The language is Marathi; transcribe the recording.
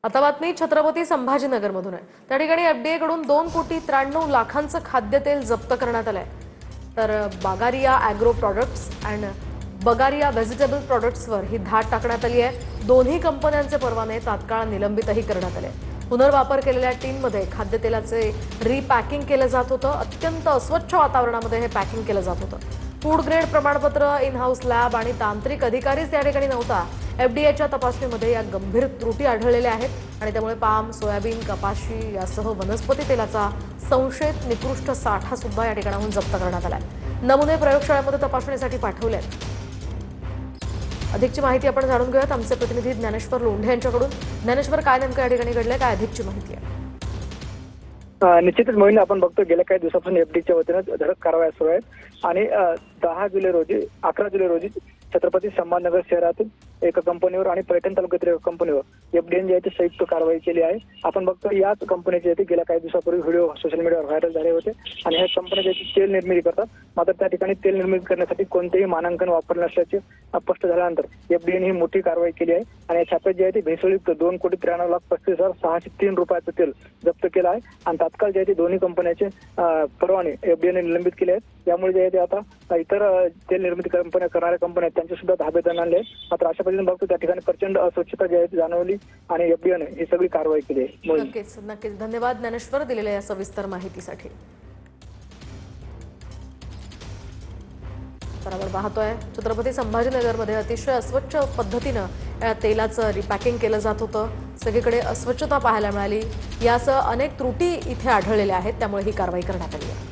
आता बातमी छत्रपती संभाजीनगरमधून आहे। त्या ठिकाणी एफडीए कडून 2,93,00,000चं खाद्यतेल जप्त करण्यात आलंय। तर Bagaria agro products and Bagaria vegetable प्रॉडक्ट्सवर ही धाड टाकण्यात आली आहे। दोन्ही कंपन्यांचे परवाने तात्काळ निलंबितही करण्यात आले। पुनर्वापर केलेल्या टीनमध्ये खाद्यतेलाचे रिपॅकिंग केलं जात होतं। अत्यंत अस्वच्छ वातावरणामध्ये हे पॅकिंग केलं जात होतं। फूड ग्रेड प्रमाणपत्र, इन हाऊस लॅब आणि तांत्रिक अधिकारीच या ठिकाणी नव्हता। एफडीएच्या तपासणीमध्ये या गंभीर त्रुटी आढळलेल्या आहेत आणि त्यामुळे पाम, सोयाबीन, कपाशी यासह वनस्पती तेलाचा संशयित निकृष्ट साठा सुद्धा या ठिकाणाहून जप्त करण्यात आलाय। नमुने प्रयोगशाळेमध्ये तपासणीसाठी पाठवले आहेत। अधिकची माहिती आपण जाणून घेऊयात आमचे प्रतिनिधी ज्ञानेश्वर लोंढे यांच्याकडून। ज्ञानेश्वर, काय नेमकं या ठिकाणी घडलंय, काय अधिकची माहिती आहे? निश्चितच मोहिनी, आपण बघतो गेल्या काही दिवसापासून एफडीच्या वतीनं धडक कारवाया सुरू आहेत आणि 11 जुलै रोजी छत्रपती संभाजीनगर शहरातील एका कंपनीवर आणि पैठण तालुक्यातील एका कंपनीवर एफडीएने जी आहे संयुक्त कारवाई केली आहे। आपण बघतो याच कंपनीचे गेल्या काही दिवसापूर्वी व्हिडिओ सोशल मीडियावर व्हायरल झाले होते आणि ह्या कंपन्या तेल निर्मिती करतात, मात्र त्या ठिकाणी तेल निर्मिती करण्यासाठी कोणतेही मानांकन वापरले नसल्याचे स्पष्ट झाल्यानंतर एफडीएने ही मोठी कारवाई केली आहे आणि या छाप्यात जे आहे ते भेसळयुक्त 2,93,35,603 रुपयाचं तेल जप्त केलं आहे आणि तात्काळ जे आहे ते दोन्ही कंपन्यांचे परवाने एफडीएने निलंबित केले आहेत। यामुळे जे आहे ते आता इतर तेल निर्मिती कंपन्या करणाऱ्या कंपन्या आहेत त्यांचे सुद्धा धाबे आणले आहेत। मात्र अशा पद्धतीने बघतो त्या ठिकाणी प्रचंड अस्वच्छता जी आहे जाणवली आणि एफडीएने ही सगळी कारवाई केली आहे। नक्कीच नक्कीच धन्यवाद ज्ञानेश्वर दिलेल्या या सविस्तर माहितीसाठी। तर आपण पाहतोय छत्रपती संभाजीनगरमध्ये अतिशय अस्वच्छ पद्धतीनं या तेलाचं रिपॅकिंग केलं जात होतं। सगळीकडे अस्वच्छता पाहायला मिळाली। यासह अनेक त्रुटी इथे आढळलेल्या आहेत, त्यामुळे ही कारवाई करण्यात आली आहे।